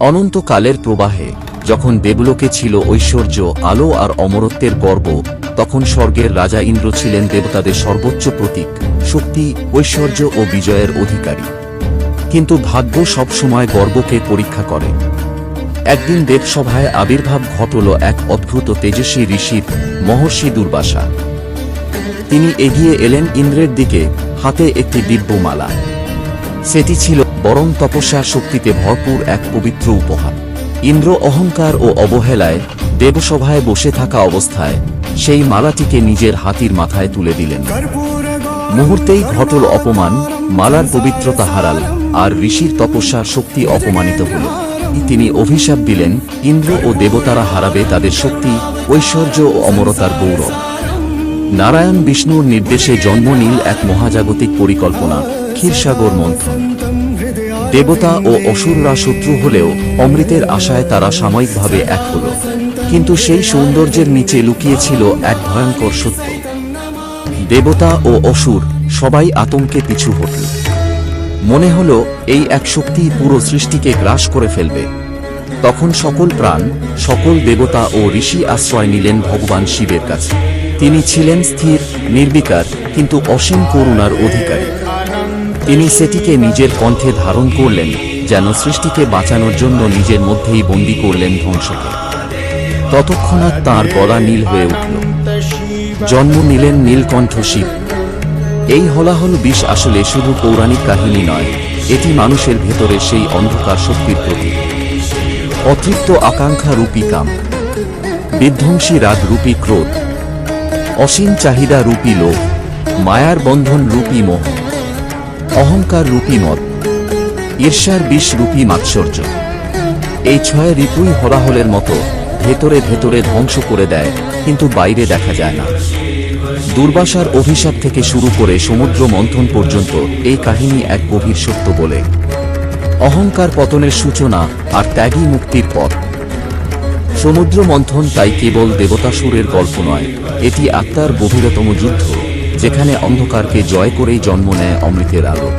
অনন্তকালের প্রবাহে যখন দেবলোকে ছিল ঐশ্বর্য, আলো আর অমরত্বের গর্ব, তখন স্বর্গের রাজা ইন্দ্র ছিলেন দেবতাদের সর্বোচ্চ প্রতীক, শক্তি, ঐশ্বর্য ও বিজয়ের অধিকারী। কিন্তু ভাগ্য সবসময় গর্বকে পরীক্ষা করে। একদিন দেবসভায় আবির্ভাব ঘটল এক অদ্ভুত তেজস্বী ঋষির, মহর্ষি দুর্বাসা। তিনি এগিয়ে এলেন ইন্দ্রের দিকে, হাতে একটি দিব্য মালা। সেটি ছিল বরং তপস্যা শক্তিতে ভরপুর এক পবিত্র উপহার। ইন্দ্র অহংকার ও অবহেলায় দেবসভায় বসে থাকা অবস্থায় সেই মালাটিকে নিজের হাতির মাথায় তুলে দিলেন। মুহূর্তেই ঘটল অপমান, মালার পবিত্রতা হারাল, আর ঋষির তপস্যার শক্তি অপমানিত হল। তিনি অভিশাপ দিলেন, ইন্দ্র ও দেবতারা হারাবে তাদের শক্তি, ঐশ্বর্য ও অমরতার গৌরব। নারায়ণ বিষ্ণুর নির্দেশে জন্ম নিল এক মহাজাগতিক পরিকল্পনা, ক্ষীরসাগর মন্থন। দেবতা ও অসুররা শত্রু হলেও অমৃতের আশায় তারা সাময়িকভাবে এক হল। কিন্তু সেই সৌন্দর্যের নিচে লুকিয়েছিল এক ভয়ঙ্কর সত্য। দেবতা ও অসুর সবাই আতঙ্কে পিছু হটল। মনে হল এই এক শক্তি পুরো সৃষ্টিকে গ্রাস করে ফেলবে। তখন সকল প্রাণ, সকল দেবতা ও ঋষি আশ্রয় নিলেন ভগবান শিবের কাছে। তিনি ছিলেন স্থির, নির্বিকার, কিন্তু অসীম করুণার অধিকারী। তিনি সেটিকে নিজের কণ্ঠে ধারণ করলেন, যেন সৃষ্টিকে বাঁচানোর জন্য নিজের মধ্যেই বন্দী করলেন ধ্বংসকে। ততক্ষণাৎ তাঁর গলা নীল হয়ে উঠল। জন্ম নিলেন নীলকণ্ঠ শিব। এই হলাহল বিষ আসলে শুধু পৌরাণিক কাহিনী নয়, এটি মানুষের ভেতরে সেই অন্ধকার শক্তির প্রতীক। অতৃপ্ত আকাঙ্ক্ষা রূপী কাম, বিধ্বংসী রাগ রূপী ক্রোধ, অসীম চাহিদা রূপী লোভ, মায়ার বন্ধন রূপী মোহ, অহংকার রূপী মদ, ঈর্ষার বিষ রূপী মাৎসর্য। এই ছয় ঋতুই হলাহলের মতো ভেতরে ভেতরে ধ্বংস করে দেয়, কিন্তু বাইরে দেখা যায় না। দুর্বাসার অভিশাপ থেকে শুরু করে সমুদ্র মন্থন পর্যন্ত এই কাহিনী এক গভীর সত্য বলে। অহংকার পতনের সূচনা, আর ত্যাগী মুক্তির পথ। সমুদ্র মন্থন তাই কেবল দেবতাসুরের গল্প নয়, এটি আত্মার গভীরতম যুদ্ধ, যেখানে অন্ধকারকে জয় করেই জন্ম নেয় অমৃতের আলো।